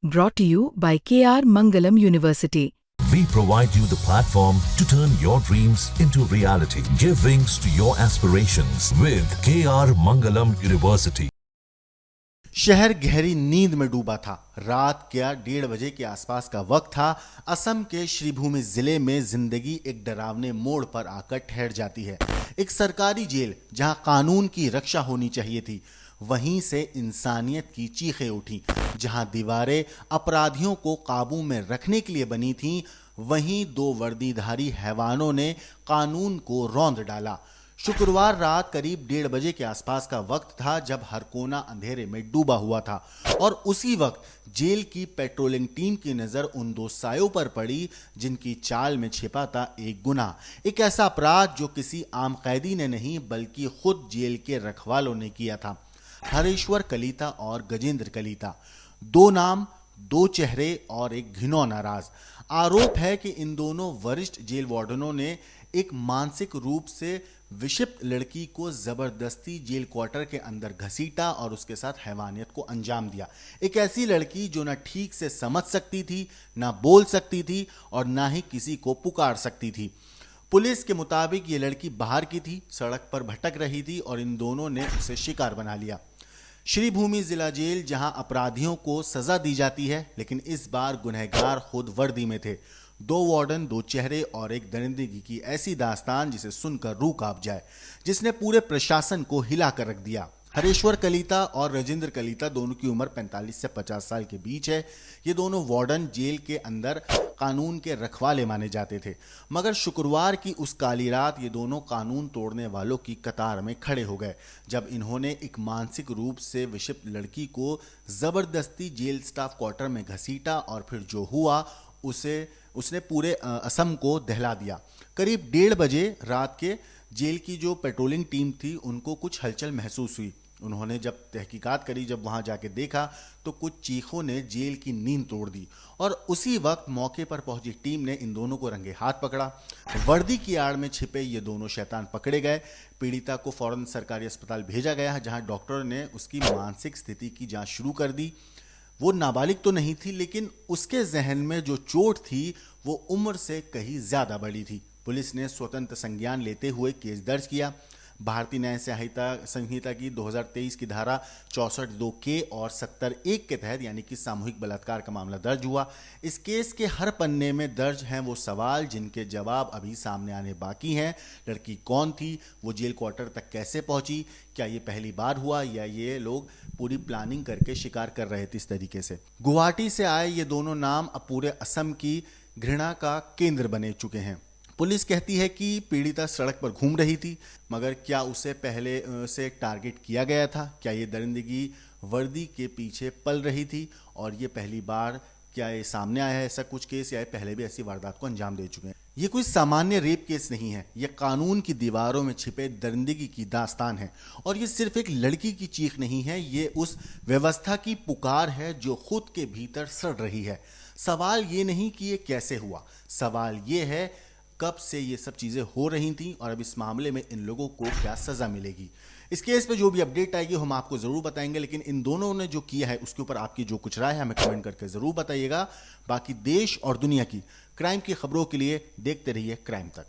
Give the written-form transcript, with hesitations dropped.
Brought to you by KR Mangalam University. We provide you the platform to turn your dreams into reality. Give wings to your aspirations with KR Mangalam University. शहर गहरी नींद में डूबा था। रात क्या 1:30 बजे के आसपास का वक्त था। असम के श्रीभूमि जिले में जिंदगी एक डरावने मोड़ पर आकर ठहर जाती है। एक सरकारी जेल जहां कानून की रक्षा होनी चाहिए थी, वहीं से इंसानियत की चीखें उठी। जहां दीवारें अपराधियों को काबू में रखने के लिए बनी थीं, वहीं दो वर्दीधारी हैवानों ने कानून को रौंद डाला। शुक्रवार रात करीब 1:30 बजे के आसपास का वक्त था जब हर कोना अंधेरे में डूबा हुआ था और उसी वक्त जेल की पेट्रोलिंग टीम की नजर उन दो सायों पर पड़ी जिनकी चाल में छिपा था एक गुनाह, एक ऐसा अपराध जो किसी आम कैदी ने नहीं बल्कि खुद जेल के रखवालों ने किया था। हरेश्वर कलीता और गजेंद्र कलीता, दो नाम, दो चेहरे और एक घिनौना राज। आरोप है कि इन दोनों वरिष्ठ जेल वार्डनों ने एक मानसिक रूप से विक्षिप्त लड़की को जबरदस्ती जेल क्वार्टर के अंदर घसीटा और उसके साथ हैवानियत को अंजाम दिया। एक ऐसी लड़की जो ना ठीक से समझ सकती थी, ना बोल सकती थी और ना ही किसी को पुकार सकती थी। पुलिस के मुताबिक ये लड़की बाहर की थी, सड़क पर भटक रही थी और इन दोनों ने उसे शिकार बना लिया। श्रीभूमि जिला जेल जहां अपराधियों को सजा दी जाती है, लेकिन इस बार गुनहगार खुद वर्दी में थे। दो वार्डन, दो चेहरे और एक दरिंदगी की ऐसी दास्तान जिसे सुनकर रूह कांप जाए, जिसने पूरे प्रशासन को हिला कर रख दिया। हरेश्वर कलीता और राजेंद्र कलीता दोनों की उम्र 45 से 50 साल के बीच है। ये दोनों वार्डन जेल के अंदर कानून के रखवाले माने जाते थे, मगर शुक्रवार की उस काली रात ये दोनों कानून तोड़ने वालों की कतार में खड़े हो गए जब इन्होंने एक मानसिक रूप से विक्षिप्त लड़की को जबरदस्ती जेल स्टाफ क्वार्टर में घसीटा और फिर जो हुआ उसने पूरे असम को दहला दिया। करीब 1:30 बजे रात के जेल की जो पेट्रोलिंग टीम थी उनको कुछ हलचल महसूस हुई। उन्होंने जब तहकीकात करी, जब वहां जाके देखा तो कुछ चीखों ने जेल की नींद तोड़ दी और उसी वक्त मौके पर पहुंची टीम ने इन दोनों को रंगे हाथ पकड़ा। वर्दी की आड़ में छिपे ये दोनों शैतान पकड़े गए। पीड़िता को फौरन सरकारी अस्पताल भेजा गया, जहां डॉक्टर ने उसकी मानसिक स्थिति की जांच शुरू कर दी। वो नाबालिग तो नहीं थी, लेकिन उसके जहन में जो चोट थी वो उम्र से कहीं ज्यादा बड़ी थी। पुलिस ने स्वतंत्र संज्ञान लेते हुए केस दर्ज किया। भारतीय न्याय संहिता की 2023 की धारा 64(2) के और 70(1) के तहत यानी कि सामूहिक बलात्कार का मामला दर्ज हुआ। इस केस के हर पन्ने में दर्ज हैं वो सवाल जिनके जवाब अभी सामने आने बाकी हैं। लड़की कौन थी? वो जेल क्वार्टर तक कैसे पहुंची? क्या ये पहली बार हुआ या ये लोग पूरी प्लानिंग करके शिकार कर रहे थे इस तरीके से? गुवाहाटी से आए ये दोनों नाम अब पूरे असम की घृणा का केंद्र बने चुके हैं। पुलिस कहती है कि पीड़िता सड़क पर घूम रही थी, मगर क्या उसे पहले से टारगेट किया गया था? क्या ये दरिंदगी वर्दी के पीछे पल रही थी और ये पहली बार क्या ये सामने आया है ऐसा कुछ केस, या पहले भी ऐसी वारदात को अंजाम दे चुके हैं? ये कोई सामान्य रेप केस नहीं है, ये कानून की दीवारों में छिपे दरिंदगी की दास्तान है। और ये सिर्फ एक लड़की की चीख नहीं है, ये उस व्यवस्था की पुकार है जो खुद के भीतर सड़ रही है। सवाल ये नहीं कि ये कैसे हुआ, सवाल ये है कब से ये सब चीजें हो रही थी और अब इस मामले में इन लोगों को क्या सजा मिलेगी। इस केस पे जो भी अपडेट आएगी हम आपको जरूर बताएंगे, लेकिन इन दोनों ने जो किया है उसके ऊपर आपकी जो कुछ राय है हमें कमेंट करके जरूर बताइएगा। बाकी देश और दुनिया की क्राइम की खबरों के लिए देखते रहिए क्राइम तक।